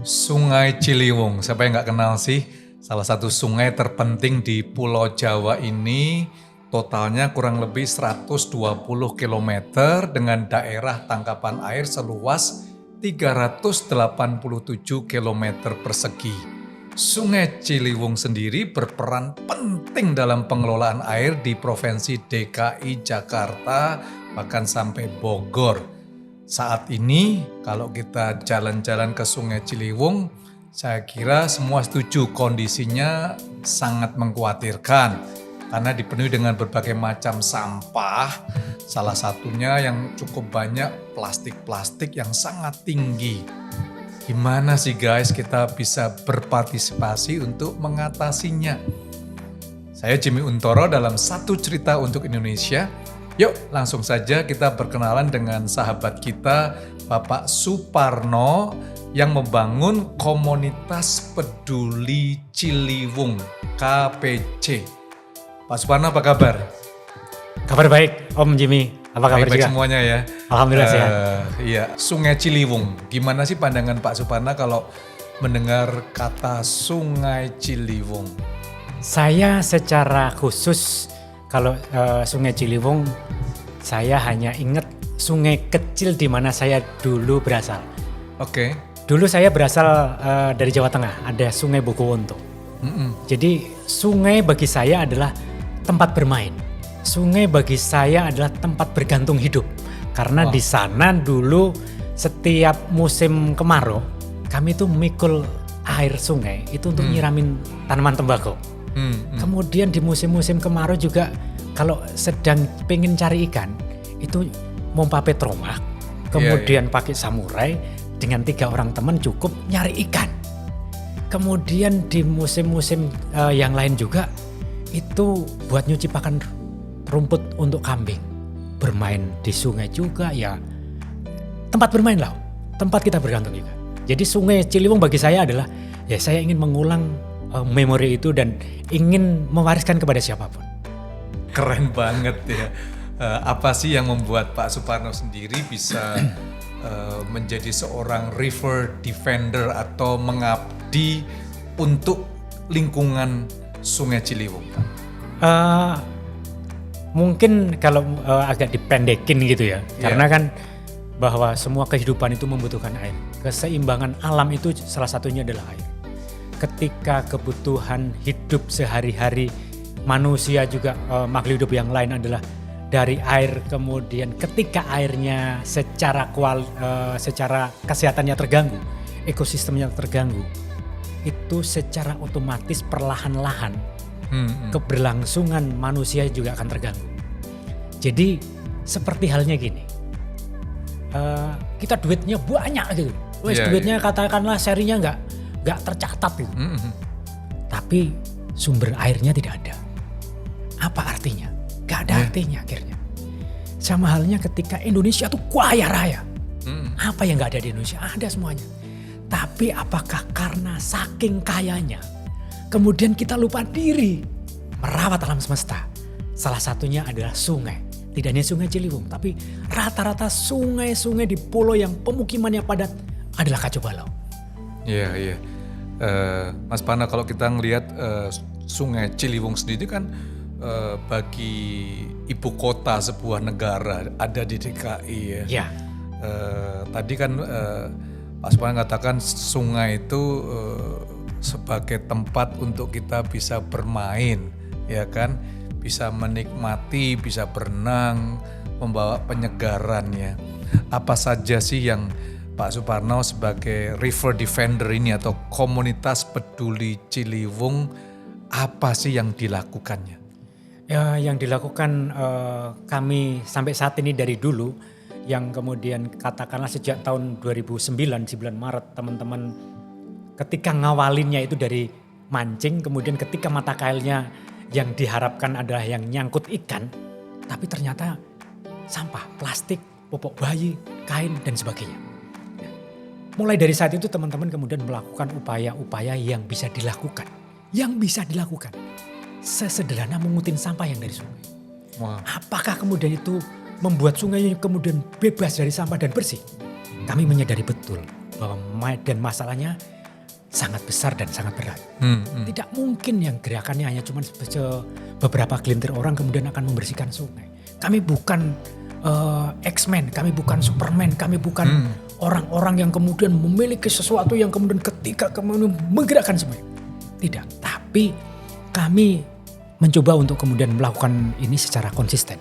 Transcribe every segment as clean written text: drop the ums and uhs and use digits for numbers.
Sungai Ciliwung, siapa yang nggak kenal sih? Salah satu sungai terpenting di Pulau Jawa ini, totalnya kurang lebih 120 kilometer dengan daerah tangkapan air seluas 387 kilometer persegi. Sungai Ciliwung sendiri berperan penting dalam pengelolaan air di Provinsi DKI Jakarta, bahkan sampai Bogor. Saat ini kalau kita jalan-jalan ke Sungai Ciliwung, saya kira semua setuju kondisinya sangat mengkhawatirkan karena dipenuhi dengan berbagai macam sampah. Salah satunya yang cukup banyak plastik-plastik yang sangat tinggi. Gimana sih guys kita bisa berpartisipasi untuk mengatasinya? Saya Jimmy Untoro dalam Satu Cerita untuk Indonesia. Yuk langsung saja kita berkenalan dengan sahabat kita Bapak Suparno yang membangun komunitas peduli Ciliwung KPC. Pak Suparno apa kabar? Kabar baik Om Jimmy, apa kabar Baik juga? Semuanya ya. Alhamdulillah sehat. Iya, Sungai Ciliwung. Gimana sih pandangan Pak Suparno kalau mendengar kata Sungai Ciliwung? Saya secara khusus kalau Sungai Ciliwung, saya hanya ingat sungai kecil di mana saya dulu berasal. Oke. Dulu saya berasal dari Jawa Tengah, ada Sungai Bogowonto. Jadi sungai bagi saya adalah tempat bermain. Sungai bagi saya adalah tempat bergantung hidup. Karena di sana dulu setiap musim kemarau, kami tuh memikul air sungai itu untuk nyiramin tanaman tembakau. Kemudian di musim-musim kemarau juga kalau sedang pengen cari ikan itu mompa petromak, kemudian pakai samurai dengan 3 orang teman cukup nyari ikan. Kemudian di musim-musim yang lain juga itu buat nyuci pakan rumput untuk kambing. Bermain di sungai juga ya tempat bermain lah, tempat kita bergantung juga. Jadi Sungai Ciliwung bagi saya adalah ya saya ingin mengulang memori itu dan ingin mewariskan kepada siapapun. Keren banget ya. Apa sih yang membuat Pak Suparno sendiri bisa menjadi seorang river defender atau mengabdi untuk lingkungan Sungai Ciliwung? Mungkin kalau agak dipendekin gitu ya, karena kan bahwa semua kehidupan itu membutuhkan air. Keseimbangan alam itu salah satunya adalah air. Ketika kebutuhan hidup sehari-hari manusia juga makhluk hidup yang lain adalah dari air, kemudian ketika airnya secara kesehatannya terganggu, ekosistemnya terganggu, itu secara otomatis perlahan-lahan keberlangsungan manusia juga akan terganggu. Jadi seperti halnya gini, kita duitnya banyak gitu, duitnya katakanlah serinya nggak tercatat gitu. Tapi sumber airnya tidak ada. Apa artinya? Gak ada artinya akhirnya. Sama halnya ketika Indonesia tuh kaya raya. Apa yang gak ada di Indonesia? Ada semuanya. Tapi apakah karena saking kayanya kemudian kita lupa diri merawat alam semesta? Salah satunya adalah sungai. Tidak hanya Sungai Ciliwung, tapi rata-rata sungai-sungai di pulau yang pemukimannya padat adalah kacau balau. Iya. Mas Pana, kalau kita ngelihat Sungai Ciliwung sendiri kan bagi ibu kota sebuah negara ada di DKI ya. Ya. Tadi kan Pak Pana katakan sungai itu sebagai tempat untuk kita bisa bermain, ya kan, bisa menikmati, bisa berenang, membawa penyegarannya. Apa saja sih yang Pak Suparno sebagai river defender ini atau komunitas peduli Ciliwung, apa sih yang dilakukannya? Ya, yang dilakukan kami sampai saat ini dari dulu, yang kemudian katakanlah sejak tahun 2009 Maret teman-teman ketika ngawalinnya itu dari mancing, kemudian ketika mata kailnya yang diharapkan adalah yang nyangkut ikan, tapi ternyata sampah, plastik, popok bayi, kain dan sebagainya. Mulai dari saat itu teman-teman kemudian melakukan upaya-upaya yang bisa dilakukan. Yang bisa dilakukan. Sesederhana mengutin sampah yang dari sungai. Wow. Apakah kemudian itu membuat sungai kemudian bebas dari sampah dan bersih? Kami menyadari betul bahwa dan masalahnya sangat besar dan sangat berat. Hmm. Tidak mungkin yang gerakannya hanya cuma beberapa gelintir orang kemudian akan membersihkan sungai. Kami bukan X-Men, kami bukan Superman, kami bukan orang-orang yang kemudian memiliki sesuatu yang kemudian ketika kemudian menggerakkan semuanya. Tidak, tapi kami mencoba untuk kemudian melakukan ini secara konsisten.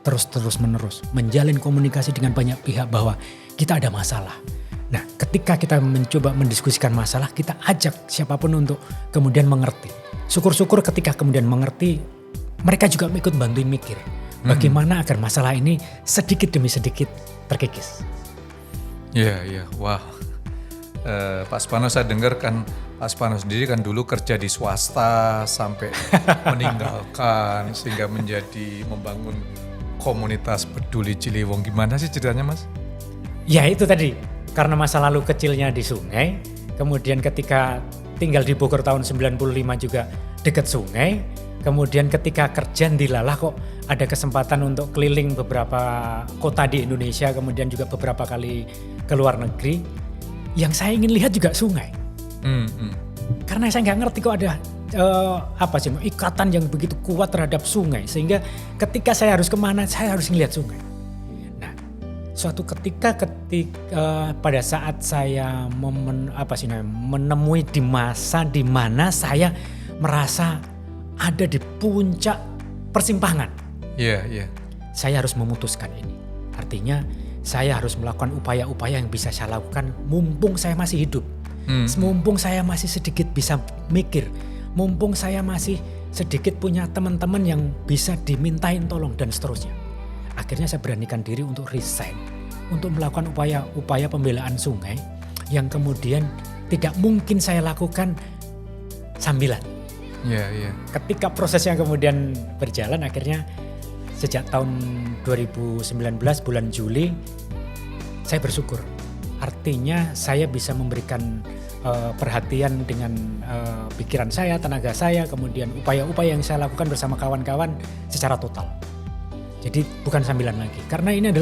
Terus menerus, menjalin komunikasi dengan banyak pihak bahwa kita ada masalah. Nah, ketika kita mencoba mendiskusikan masalah, kita ajak siapapun untuk kemudian mengerti. Syukur-syukur ketika kemudian mengerti, mereka juga ikut bantuin mikir. Bagaimana agar masalah ini sedikit demi sedikit terkikis. Iya, wah. Pak Suparno saya dengar kan, Pak Suparno sendiri kan dulu kerja di swasta sampai meninggalkan sehingga membangun komunitas peduli Ciliwung. Gimana sih ceritanya, Mas? Ya itu tadi, karena masa lalu kecilnya di sungai, kemudian ketika tinggal di Bogor tahun 95 juga dekat sungai, kemudian ketika kerja dilalah kok ada kesempatan untuk keliling beberapa kota di Indonesia, kemudian juga beberapa kali ke luar negeri. Yang saya ingin lihat juga sungai. Karena saya nggak ngerti kok ada ikatan yang begitu kuat terhadap sungai. Sehingga ketika saya harus kemana, saya harus melihat sungai. Nah, suatu ketika pada saat saya menemui di masa di mana saya merasa ada di puncak persimpangan. Iya. Saya harus memutuskan ini. Artinya saya harus melakukan upaya-upaya yang bisa saya lakukan mumpung saya masih hidup. Mumpung saya masih sedikit bisa mikir. Mumpung saya masih sedikit punya teman-teman yang bisa dimintain tolong dan seterusnya. Akhirnya saya beranikan diri untuk resign. Untuk melakukan upaya pembelaan sungai yang kemudian tidak mungkin saya lakukan sambilan. Iya. Ketika prosesnya kemudian berjalan, akhirnya sejak tahun 2019 bulan Juli saya bersyukur. Artinya saya bisa memberikan perhatian dengan pikiran saya, tenaga saya, kemudian upaya-upaya yang saya lakukan bersama kawan-kawan secara total. Jadi bukan sambilan lagi. Karena ini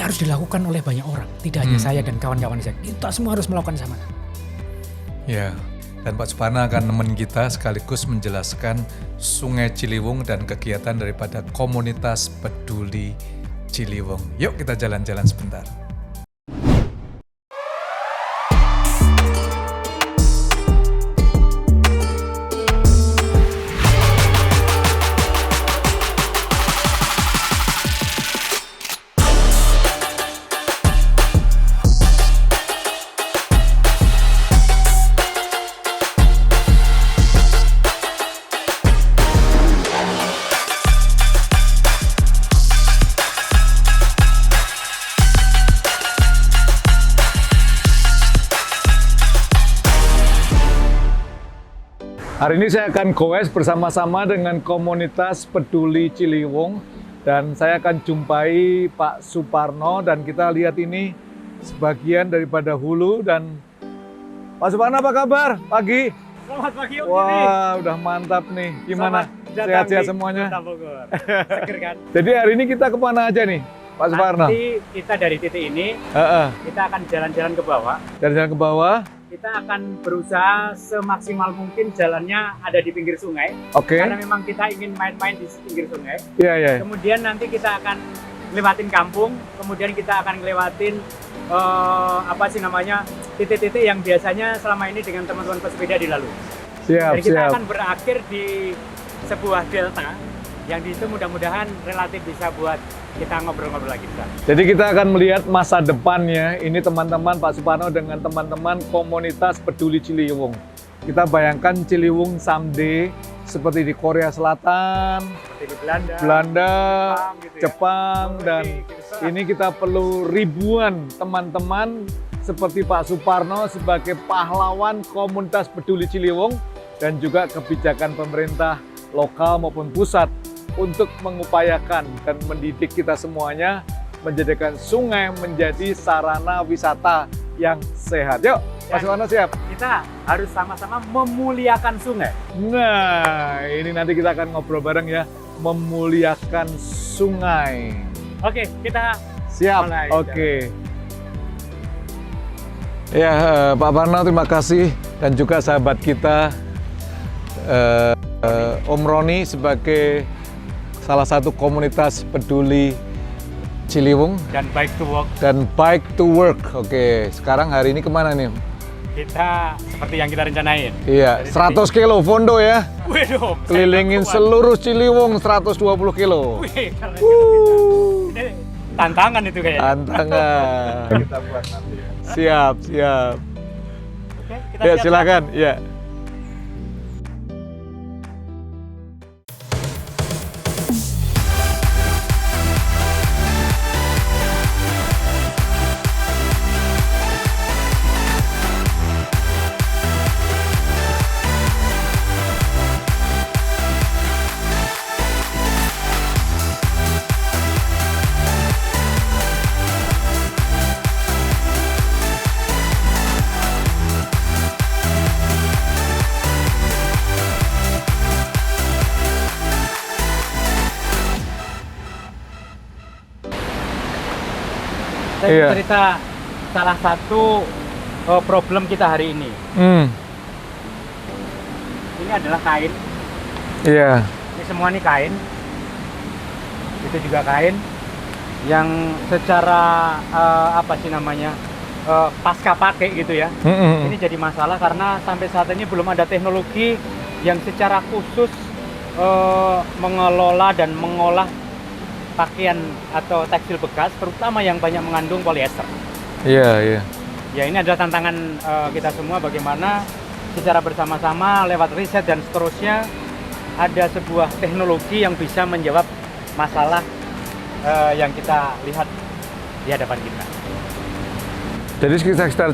harus dilakukan oleh banyak orang. Tidak hanya saya dan kawan-kawan saya. Kita semua harus melakukan sama. Ya. Dan Pak Suparno akan nemenin kita sekaligus menjelaskan Sungai Ciliwung dan kegiatan daripada komunitas peduli Ciliwung. Yuk kita jalan-jalan sebentar. Hari ini saya akan goes bersama-sama dengan komunitas peduli Ciliwung dan saya akan jumpai Pak Suparno dan kita lihat ini sebagian daripada hulu. Dan Pak Suparno, apa kabar? Pagi. Selamat pagi Om. Wah, udah mantap nih. Gimana? Sehat-sehat semuanya? Seger kan? Jadi hari ini kita kemana aja nih, Pak Suparno? Nanti kita dari titik ini, kita akan jalan-jalan ke bawah. Jalan-jalan ke bawah. Kita akan berusaha semaksimal mungkin jalannya ada di pinggir sungai. Oke. Karena memang kita ingin main-main di pinggir sungai. Iya. Kemudian nanti kita akan lewatin kampung, kemudian kita akan lewatin titik-titik yang biasanya selama ini dengan teman-teman pesepeda dilalui. Siap. Jadi kita akan berakhir di sebuah delta yang di situ mudah-mudahan relatif bisa buat kita ngobrol-ngobrol lagi. Jadi kita akan melihat masa depannya. Ini teman-teman Pak Suparno dengan teman-teman komunitas peduli Ciliwung. Kita bayangkan Ciliwung someday seperti di Korea Selatan, seperti di Belanda, Jepang, gitu ya. Dan ini kita perlu ribuan teman-teman seperti Pak Suparno sebagai pahlawan komunitas peduli Ciliwung dan juga kebijakan pemerintah lokal maupun pusat untuk mengupayakan dan mendidik kita semuanya menjadikan sungai menjadi sarana wisata yang sehat. Yuk, Pak Suparno siap? Kita harus sama-sama memuliakan sungai. Nah, ini nanti kita akan ngobrol bareng ya, memuliakan sungai. Oke, kita siap. mulai. Oke. Ya, Pak Parno, terima kasih dan juga sahabat kita Om Roni sebagai salah satu komunitas peduli Ciliwung Dan Bike to Work. dan Bike to Work. Oke, sekarang hari ini kemana nih? Kita seperti yang kita rencanain. Iya, 100 kilo Fondo ya. Waduh, Kelilingin seluruh Ciliwung 120 kilo. Wih, keren gitu. Ini tantangan itu kayaknya. Tantangan. Kita buat nanti ya. Siap, siap. Oke, kita Ya, siap, silakan. Ya. Saya Iya. cerita salah satu problem kita hari ini. Ini adalah kain. Iya. Ini semua nih kain. Itu juga kain yang secara apa sih namanya pasca pakai gitu ya. Ini jadi masalah karena sampai saat ini belum ada teknologi yang secara khusus mengelola dan mengolah pakaian atau tekstil bekas, terutama yang banyak mengandung polyester. Iya, iya. Ya, ini adalah tantangan kita semua, bagaimana secara bersama-sama lewat riset dan seterusnya ada sebuah teknologi yang bisa menjawab masalah yang kita lihat di hadapan kita. Jadi sekitar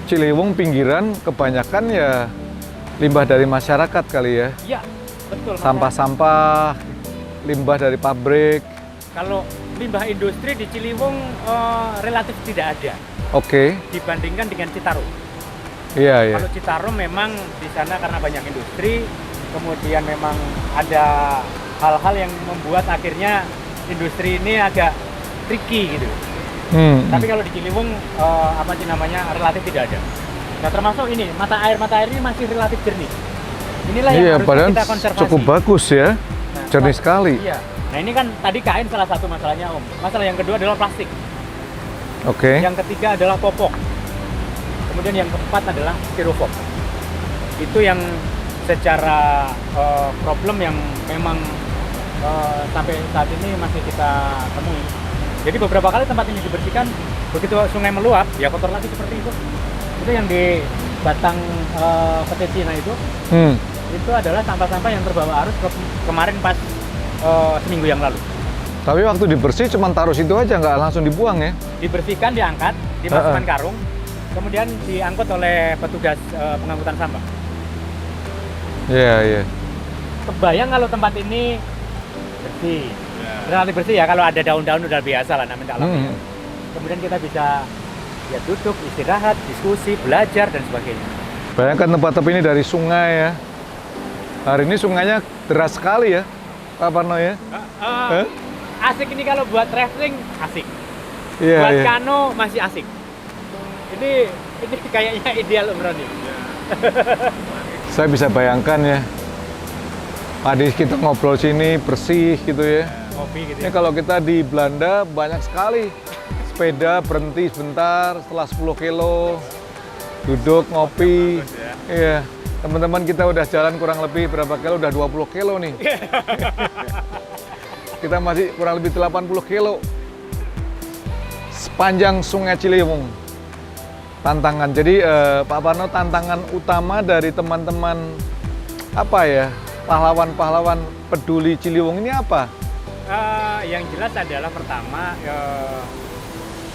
Ciliwung pinggiran kebanyakan ya limbah dari masyarakat kali ya. Iya, betul. Sampah-sampah, limbah dari pabrik. Kalau limbah industri di Ciliwung relatif tidak ada Oke. dibandingkan dengan Citarum. Iya, iya. Kalau Citarum memang di sana karena banyak industri, kemudian memang ada hal-hal yang membuat akhirnya industri ini agak tricky gitu. Tapi kalau di Ciliwung apa sih namanya relatif tidak ada. Nah, termasuk ini mata air ini masih relatif jernih. Inilah yang Iya, harus padahal kita konservasi. cukup bagus ya. Nah, Jernih sekali. Iya. Nah, ini kan tadi kain salah satu masalahnya, Om. Masalah yang kedua adalah plastik. Oke. Yang ketiga adalah popok. Kemudian yang keempat adalah styrofoam. Itu yang secara problem yang memang sampai saat ini masih kita temui. Jadi beberapa kali tempat ini dibersihkan, begitu sungai meluap, ya kotor lagi seperti itu. Itu yang di Batang PT Cina itu adalah sampah-sampah yang terbawa arus kemarin pas seminggu yang lalu. Tapi waktu dibersih cuma taruh situ aja, nggak langsung dibuang ya? Dibersihkan, diangkat, dimasukkan karung, kemudian diangkut oleh petugas pengangkutan sampah. Iya, iya. Kebayang kalau tempat ini bersih, relatif bersih ya. Kalau ada daun-daun udah biasa lah namanya alami. Kemudian kita bisa ya duduk, istirahat, diskusi, belajar dan sebagainya. Bayangkan tempat tepi ini dari sungai ya. Hari ini sungainya deras sekali ya, Pak Parno ya? Asik ini kalau buat traveling asik. Iya, Buat iya. kano masih asik. Ini kayaknya ideal Om Roni. Saya bisa bayangkan ya. Tadi kita ngobrol sini bersih gitu ya. Ngopi gitu Ini ya. kalau kita di Belanda banyak sekali. Sepeda berhenti sebentar setelah 10 kilo. Duduk ngopi. Iya. Teman-teman kita udah jalan kurang lebih berapa kilo? Udah 20 kilo nih. Kita masih kurang lebih 80 kilo. Sepanjang Sungai Ciliwung. Tantangan. Jadi Pak Parno, tantangan utama dari teman-teman apa ya? Pahlawan-pahlawan peduli Ciliwung ini apa? Yang jelas adalah pertama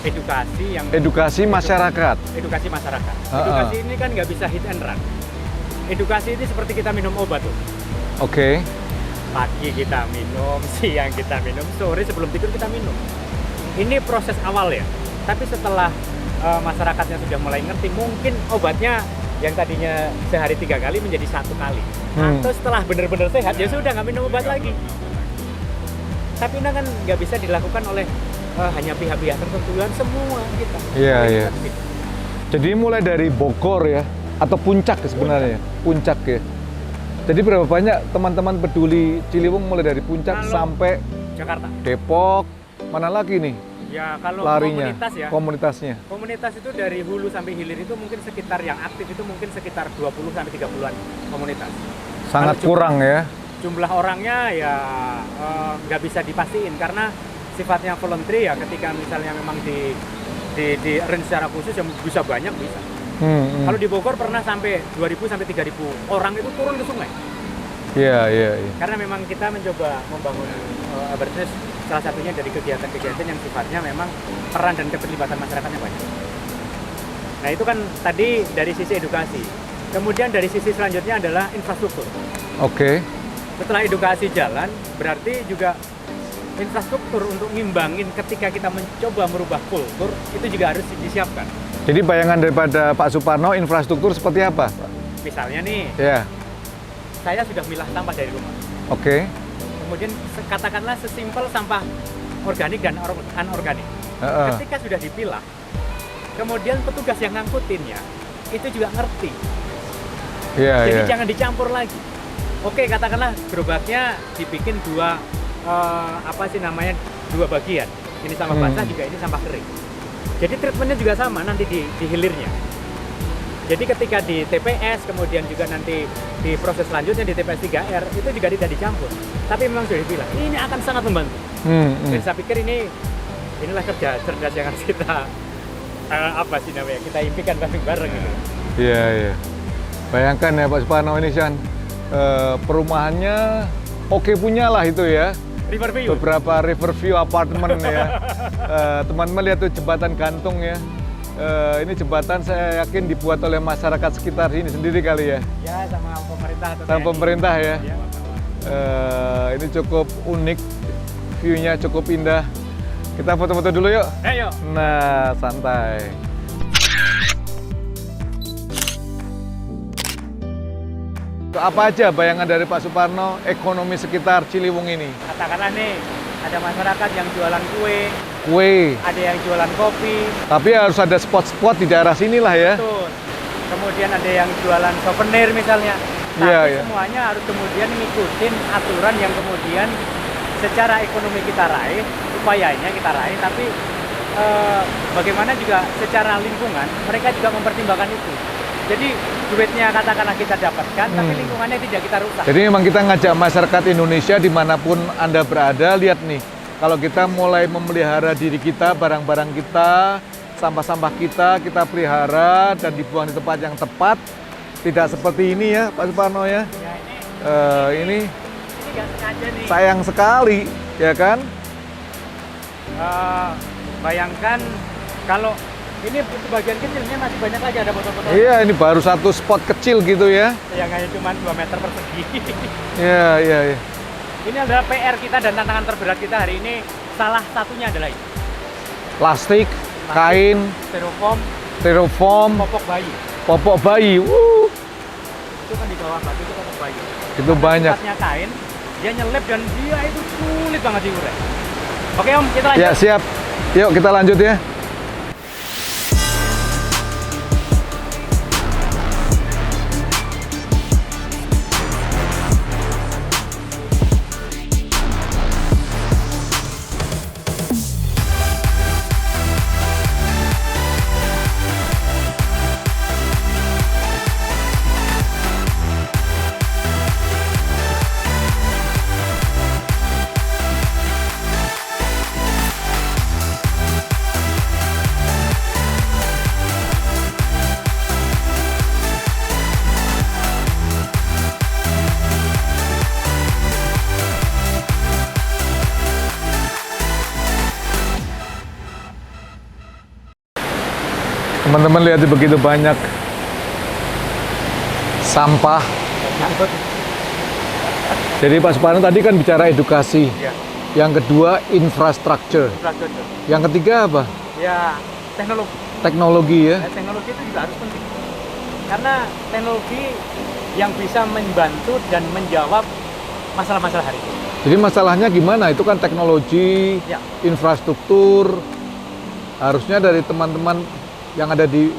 edukasi yang Edukasi masyarakat. edukasi masyarakat. Edukasi ini kan nggak bisa hit and run. Edukasi ini seperti kita minum obat tuh. Oke. Pagi kita minum, siang kita minum, sore sebelum tidur kita minum. Ini proses awal ya. Tapi setelah masyarakatnya sudah mulai ngerti, mungkin obatnya yang tadinya sehari 3 kali menjadi 1 kali. Atau setelah benar-benar sehat, ya sudah nggak minum obat lagi. Tapi ini kan nggak bisa dilakukan oleh hanya pihak-pihak tertentu, semua kita. Iya, iya. Jadi mulai dari Bogor ya, atau puncak sebenarnya, puncak ya. Jadi berapa banyak teman-teman peduli Ciliwung mulai dari puncak Kalau sampai Jakarta. Depok, mana lagi nih Ya kalau larinya, komunitas ya. komunitasnya? Komunitas itu dari hulu sampai hilir itu mungkin sekitar yang aktif itu mungkin sekitar 20 sampai 30-an komunitas. Sangat Kalau kurang ya. Jumlah orangnya ya nggak bisa dipastiin karena sifatnya voluntary ya, ketika misalnya memang di arrange secara khusus yang bisa banyak bisa. Kalau di Bogor pernah sampai 2.000 sampai 3.000 orang itu turun ke sungai. Iya. Karena memang kita mencoba membangun awareness, salah satunya dari kegiatan-kegiatan yang sifatnya memang peran dan keterlibatan masyarakatnya banyak. Nah itu kan tadi dari sisi edukasi. Kemudian dari sisi selanjutnya adalah infrastruktur. Oke. Setelah edukasi jalan, berarti juga infrastruktur untuk ngimbangin ketika kita mencoba merubah kultur, itu juga harus disiapkan. Jadi bayangan daripada Pak Suparno infrastruktur seperti apa? Misalnya nih, Ya. saya sudah milah sampah dari rumah. Oke. Kemudian katakanlah sesimpel sampah organik dan anorganik. Ketika sudah dipilah, kemudian petugas yang ngangkutinnya itu juga ngerti. Jadi jangan dicampur lagi. Oke, katakanlah gerobaknya dibikin dua dua bagian. Ini sampah basah juga ini sampah kering. Jadi treatmentnya juga sama nanti di hilirnya. Jadi ketika di TPS, kemudian juga nanti di proses selanjutnya di TPS 3R itu juga tidak dicampur. Tapi memang sudah dibilang ini akan sangat membantu. Dan saya pikir inilah kerja cerdas yang harus kita kita impikan bareng-bareng gitu. Iya. Bayangkan ya Pak Suparno ini Shan, perumahannya oke punya lah itu ya. Riverview. Beberapa Riverview apartemen ya. Teman-teman lihat tuh jembatan gantung ya. Ini jembatan saya yakin dibuat oleh masyarakat sekitar sini sendiri kali ya. Ya, sama pemerintah. Sama pemerintah ya. Ya, Ini cukup unik, view-nya cukup indah. Kita foto-foto dulu yuk. Ayo. Nah, santai. Apa aja bayangan dari Pak Suparno ekonomi sekitar Ciliwung ini? Katakanlah nih, ada masyarakat yang jualan Kue, ada yang jualan kopi. tapi harus ada spot-spot di daerah sinilah ya. Betul. Kemudian ada yang jualan souvenir misalnya. Tapi Iya. semuanya harus kemudian ngikutin aturan yang kemudian secara ekonomi kita raih, upayanya kita raih, tapi bagaimana juga secara lingkungan mereka juga mempertimbangkan itu. Jadi duitnya katakanlah kita dapatkan, tapi lingkungannya tidak kita rusak. Jadi memang kita ngajak masyarakat Indonesia dimanapun Anda berada, lihat nih, kalau kita mulai memelihara diri kita, barang-barang kita, sampah-sampah kita pelihara dan dibuang di tempat yang tepat, tidak seperti ini ya Pak Suparno ya. Ya, Ini nggak sengaja nih. sayang sekali, ya kan? Bayangkan kalau ini bagian kecilnya masih banyak lagi ada botol-botol. Iya, ini baru satu spot kecil gitu ya. Yang hanya cuma 2 meter persegi. Iya. Ini adalah PR kita dan tantangan terberat kita hari ini. Salah satunya adalah ini. Plastik, kain, Styrofoam, styrofoam, popok bayi. Itu kan di bawah batu itu popok bayi. Itu banyak. Sifatnya kain, dia nyelip dan dia itu sulit banget diurai. Oke Om, kita lanjut. Ya siap. Yuk kita lanjut ya. Teman-teman lihat begitu banyak sampah. Nyangkut. Jadi Pak Suparno tadi kan bicara edukasi. Ya. Yang kedua infrastruktur. Yang ketiga apa? Ya, teknologi. Teknologi ya. Teknologi itu juga harus penting. Karena teknologi yang bisa membantu dan menjawab masalah-masalah hari ini. Jadi masalahnya gimana? Itu kan teknologi, Ya. infrastruktur. Harusnya dari teman-teman yang ada di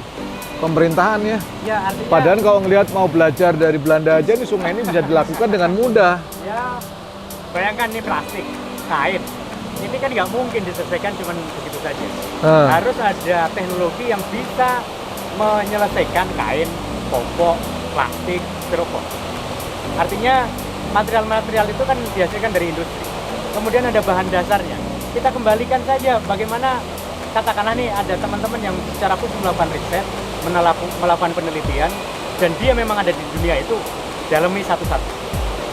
pemerintahan ya. Ya, artinya Padahal kalau ngelihat mau belajar dari Belanda aja nih sungai ini bisa dilakukan dengan mudah. ya bayangkan nih plastik, kain. Ini kan nggak mungkin diselesaikan cuma begitu saja. Harus ada teknologi yang bisa menyelesaikan kain, popok, plastik, styrofoam. Artinya material-material itu kan dihasilkan dari industri. Kemudian ada bahan dasarnya. Kita kembalikan saja bagaimana katakanlah nih ada teman-teman yang secara khusus melakukan riset, melakukan penelitian, dan dia memang ada di dunia itu, dalami satu-satu.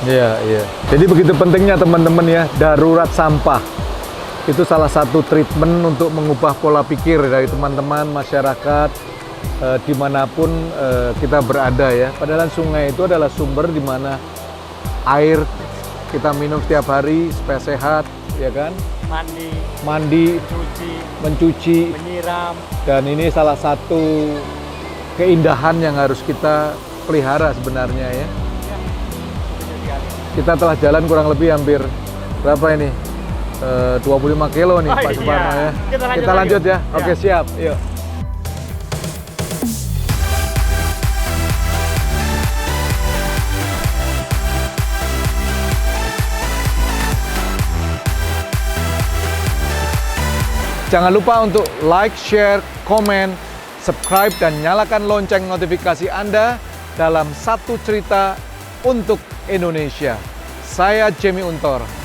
Iya, iya. Jadi begitu pentingnya teman-teman ya, darurat sampah. Itu salah satu treatment untuk mengubah pola pikir dari teman-teman, masyarakat, dimanapun kita berada ya. Padahal sungai itu adalah sumber di mana air kita minum setiap hari supaya sehat, ya kan? Mandi, mencuci, menyiram. dan ini salah satu keindahan yang harus kita pelihara sebenarnya ya. Kita telah jalan kurang lebih hampir berapa ini? 25 kilo nih Pak Suparno ya. Kita lanjut ya. Oke, siap. Yuk. Jangan lupa untuk like, share, komen, subscribe, dan nyalakan lonceng notifikasi Anda dalam Satu Cerita untuk Indonesia. Saya Jamie Untor.